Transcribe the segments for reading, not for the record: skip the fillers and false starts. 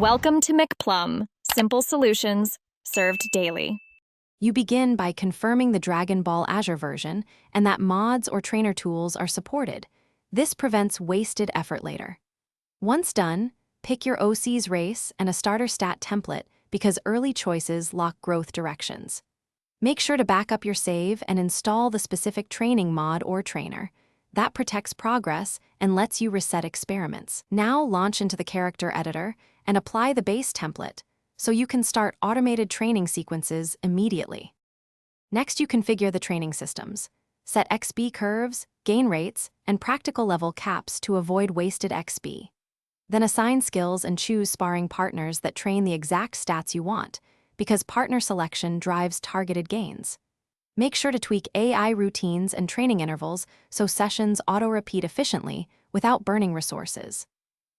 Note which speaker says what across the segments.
Speaker 1: Welcome to McPlum, simple solutions served daily.
Speaker 2: You begin by confirming the Dragon Ball Azure version and that mods or trainer tools are supported. This prevents wasted effort later. Once done, pick your OC's race and a starter stat template because early choices lock growth directions. Make sure to back up your save and install the specific training mod or trainer. That protects progress and lets you reset experiments. Now launch into the character editor and apply the base template so you can start automated training sequences immediately. Next, you configure the training systems. Set XP curves, gain rates, and practical level caps to avoid wasted XP. Then assign skills and choose sparring partners that train the exact stats you want, because partner selection drives targeted gains. Make sure to tweak AI routines and training intervals so sessions auto-repeat efficiently without burning resources.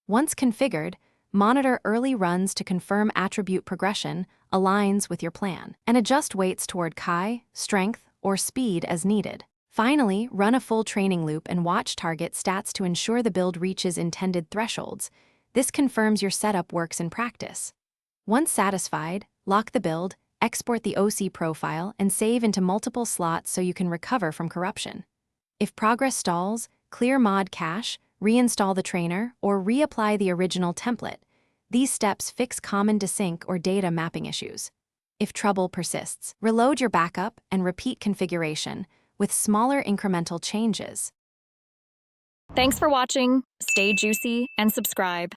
Speaker 2: Once configured, monitor early runs to confirm attribute progression aligns with your plan, and adjust weights toward Chi, strength, or speed as needed. Finally, run a full training loop and watch target stats to ensure the build reaches intended thresholds. This confirms your setup works in practice. Once satisfied, lock the build, export the OC profile, and save into multiple slots so you can recover from corruption. If progress stalls, clear mod cache, reinstall the trainer, or reapply the original template. These steps fix common desync or data mapping issues. If trouble persists, reload your backup and repeat configuration with smaller incremental changes.
Speaker 1: Thanks for watching. Stay juicy and subscribe.